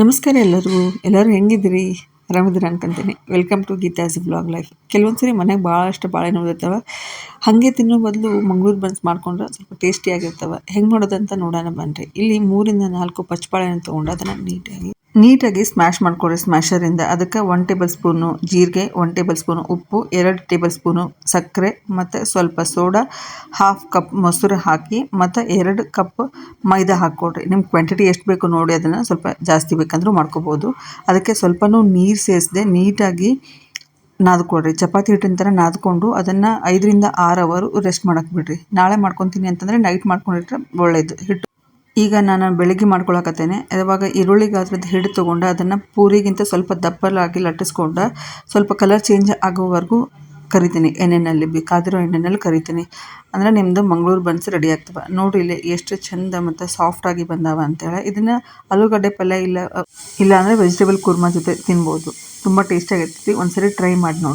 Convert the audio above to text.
ನಮಸ್ಕಾರ ಎಲ್ಲರೂ ಹೆಂಗಿದ್ದೀರಿ? ಆರಾಮಿದ್ದೀರಾ ಅನ್ಕೊಂತೀನಿ. Welcome to Geeta's vlog life. ಕೆಲವೊಂದ್ಸರಿ ಮನೆಗೆ ಭಾಳಷ್ಟು ಬಾಳೆಹಣ್ಣು ಇರ್ತಾವೆ. ಹಾಗೆ ತಿನ್ನೋ ಬದಲು ಮಂಗಳೂರು ಬನ್ಸ್ ಮಾಡ್ಕೊಂಡ್ರೆ ಸ್ವಲ್ಪ ಟೇಸ್ಟಿಯಾಗಿರ್ತವೆ. ಹೆಂಗೆ ಮಾಡೋದಂತ ನೋಡೋಣ ಬನ್ನಿರಿ. ಇಲ್ಲಿ 3ರಿಂದ 4 ಪಚ್ಚಬಾಳೆಹಣ್ಣು ತೊಗೊಂಡು ಅದನ್ನು ನೀಟಾಗಿ ಸ್ಮ್ಯಾಶ್ ಮಾಡ್ಕೊಳ್ರಿ ಸ್ಮ್ಯಾಶರಿಂದ. ಅದಕ್ಕೆ 1 ಟೇಬಲ್ ಸ್ಪೂನು ಜೀರಿಗೆ, 1 ಟೇಬಲ್ ಸ್ಪೂನು ಉಪ್ಪು, 2 ಟೇಬಲ್ ಸ್ಪೂನು ಸಕ್ಕರೆ ಮತ್ತು ಸ್ವಲ್ಪ ಸೋಡಾ, 1/2 ಕಪ್ ಮೊಸರು ಹಾಕಿ ಮತ್ತು 2 ಕಪ್ ಮೈದಾ ಹಾಕ್ಕೊಡ್ರಿ. ನಿಮ್ಮ ಕ್ವಾಂಟಿಟಿ ಎಷ್ಟು ಬೇಕು ನೋಡಿ, ಅದನ್ನು ಸ್ವಲ್ಪ ಜಾಸ್ತಿ ಬೇಕಂದ್ರೂ ಮಾಡ್ಕೋಬೋದು. ಅದಕ್ಕೆ ಸ್ವಲ್ಪನೂ ನೀರು ಸೇರಿಸದೆ ನೀಟಾಗಿ ನಾದ್ಕೊಡ್ರಿ. ಚಪಾತಿ ಹಿಟ್ಟಿನ ಥರ ನಾದ್ಕೊಂಡು ಅದನ್ನು 5ರಿಂದ 6 ಅವರ್ ರೆಸ್ಟ್ ಮಾಡೋಕ್ಕೆ ಬಿಡ್ರಿ. ನಾಳೆ ಮಾಡ್ಕೊತೀನಿ ಅಂತಂದರೆ ನೈಟ್ ಮಾಡ್ಕೊಂಡಿಟ್ರೆ ಒಳ್ಳೆಯದು ಹಿಟ್ಟು. ಈಗ ನಾನು ಬೆಳಿಗ್ಗೆ ಮಾಡ್ಕೊಳಕತ್ತೇನೆ. ಇವಾಗ ಈರುಳ್ಳಿ ಗಾತ್ರದ ಹಿಟ್ಟು ತೊಗೊಂಡು ಅದನ್ನು ಪೂರಿಗಿಂತ ಸ್ವಲ್ಪ ದಪ್ಪಲಾಗಿ ಲಟ್ಟಿಸ್ಕೊಂಡು ಸ್ವಲ್ಪ ಕಲರ್ ಚೇಂಜ್ ಆಗೋವರೆಗೂ ಕರಿತೀನಿ. ಎಣ್ಣೆಯಲ್ಲಿ ಕಾದಿರೋ ಎಣ್ಣೆಯಲ್ಲಿ ಕರಿತೀನಿ. ಅಂದರೆ ನಿಮ್ಮದು ಮಂಗಳೂರು ಬನ್ಸ್ ರೆಡಿ ಆಗ್ತವೆ. ನೋಡಿ ಇಲ್ಲಿ ಎಷ್ಟು ಚಂದ ಮತ್ತು ಸಾಫ್ಟಾಗಿ ಬಂದಾವ ಅಂತೇಳಿ. ಇದನ್ನು ಆಲೂಗಡ್ಡೆ ಪಲ್ಯ ಇಲ್ಲ ಅಂದರೆ ವೆಜಿಟೇಬಲ್ ಕುರ್ಮಾ ಜೊತೆ ತಿನ್ಬೋದು. ತುಂಬ ಟೇಸ್ಟಿಯಾಗಿರ್ತೈತಿ. ಒಂದ್ಸರಿ ಟ್ರೈ ಮಾಡಿ ನೋಡಿ.